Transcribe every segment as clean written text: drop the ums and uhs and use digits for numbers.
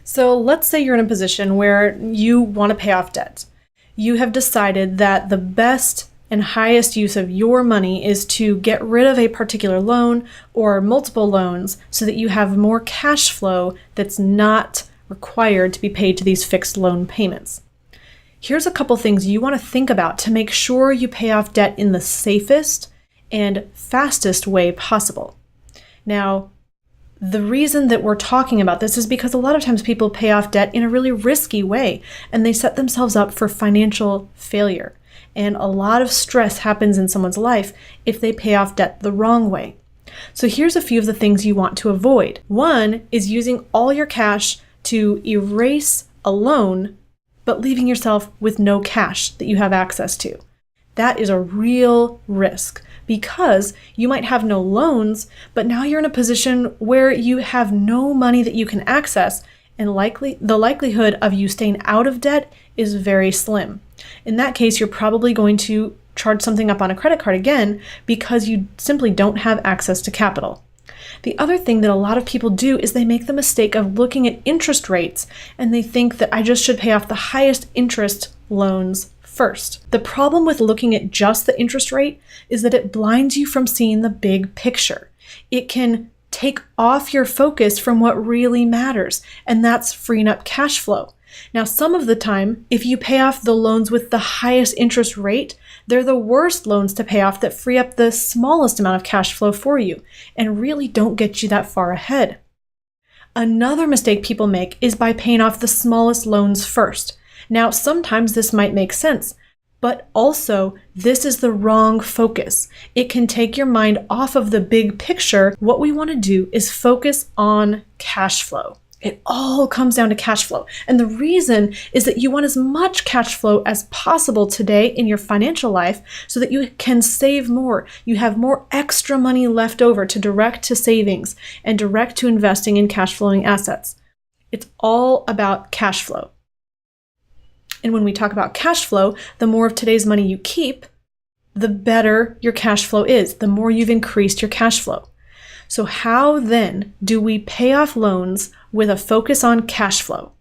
So let's say you're in a position where you want to pay off debt. You have decided that the best and highest use of your money is to get rid of a particular loan or multiple loans so that you have more cash flow that's not required to be paid to these fixed loan payments. Here's a couple things you want to think about to make sure you pay off debt in the safest and fastest way possible. Now, the reason that we're talking about this is because a lot of times people pay off debt in a really risky way, and they set themselves up for financial failure. And a lot of stress happens in someone's life if they pay off debt the wrong way. So here's a few of the things you want to avoid. One is using all your cash to erase a loan, but leaving yourself with no cash that you have access to. That is a real risk because you might have no loans, but now you're in a position where you have no money that you can access, and the likelihood of you staying out of debt is very slim. In that case, you're probably going to charge something up on a credit card again because you simply don't have access to capital. The other thing that a lot of people do is they make the mistake of looking at interest rates, and they think that I just should pay off the highest interest loans first. The problem with looking at just the interest rate is that it blinds you from seeing the big picture. It can take off your focus from what really matters, and that's freeing up cash flow. Now, some of the time, if you pay off the loans with the highest interest rate, they're the worst loans to pay off that free up the smallest amount of cash flow for you and really don't get you that far ahead. Another mistake people make is by paying off the smallest loans first. Now, sometimes this might make sense, but also this is the wrong focus. It can take your mind off of the big picture. What we want to do is focus on cash flow. It all comes down to cash flow. And the reason is that you want as much cash flow as possible today in your financial life so that you can save more. You have more extra money left over to direct to savings and direct to investing in cash flowing assets. It's all about cash flow. And when we talk about cash flow, the more of today's money you keep, the better your cash flow is, the more you've increased your cash flow. So how then do we pay off loans with a focus on cash flow?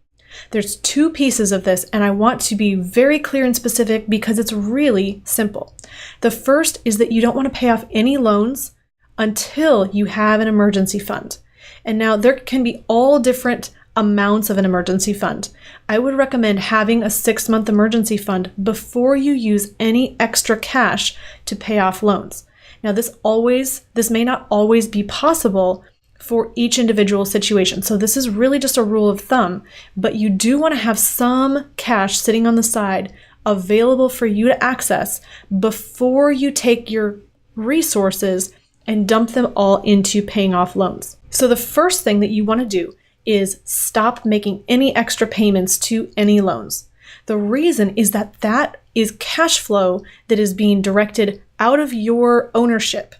There's two pieces of this, and I want to be very clear and specific because it's really simple. The first is that you don't want to pay off any loans until you have an emergency fund. And now there can be all different amounts of an emergency fund. I would recommend having a 6-month emergency fund before you use any extra cash to pay off loans. Now, this may not always be possible for each individual situation. So this is really just a rule of thumb, but you do want to have some cash sitting on the side available for you to access before you take your resources and dump them all into paying off loans. So the first thing that you want to do is stop making any extra payments to any loans. The reason is that that is cash flow that is being directed out of your ownership.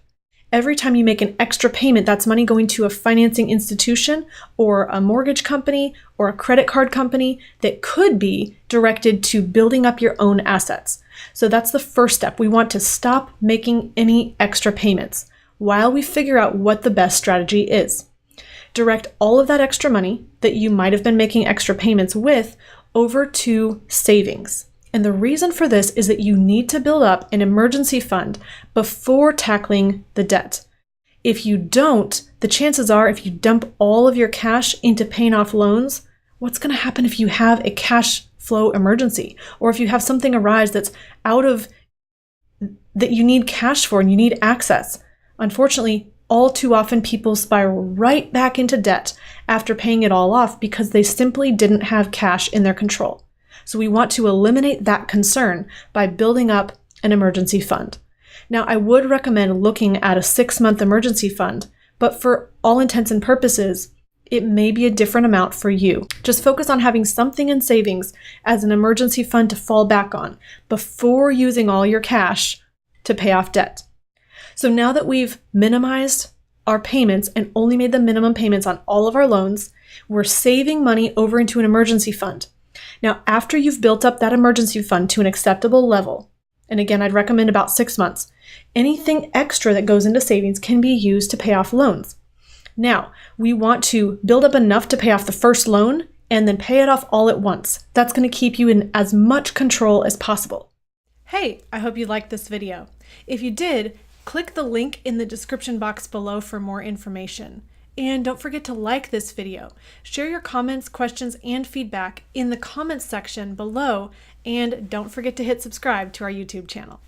Every time you make an extra payment, that's money going to a financing institution or a mortgage company or a credit card company that could be directed to building up your own assets. So that's the first step. We want to stop making any extra payments while we figure out what the best strategy is. Direct all of that extra money that you might have been making extra payments with over to savings. And the reason for this is that you need to build up an emergency fund before tackling the debt. If you don't, the chances are if you dump all of your cash into paying off loans, what's going to happen if you have a cash flow emergency? Or if you have something arise that's that you need cash for and you need access? Unfortunately, all too often people spiral right back into debt after paying it all off because they simply didn't have cash in their control. So we want to eliminate that concern by building up an emergency fund. Now, I would recommend looking at a 6-month emergency fund, but for all intents and purposes, it may be a different amount for you. Just focus on having something in savings as an emergency fund to fall back on before using all your cash to pay off debt. So now that we've minimized our payments and only made the minimum payments on all of our loans, we're saving money over into an emergency fund. Now, after you've built up that emergency fund to an acceptable level, and again, I'd recommend about 6 months, anything extra that goes into savings can be used to pay off loans. Now, we want to build up enough to pay off the first loan and then pay it off all at once. That's going to keep you in as much control as possible. Hey, I hope you liked this video. If you did, click the link in the description box below for more information. And don't forget to like this video. Share your comments, questions, and feedback in the comments section below, and don't forget to hit subscribe to our YouTube channel.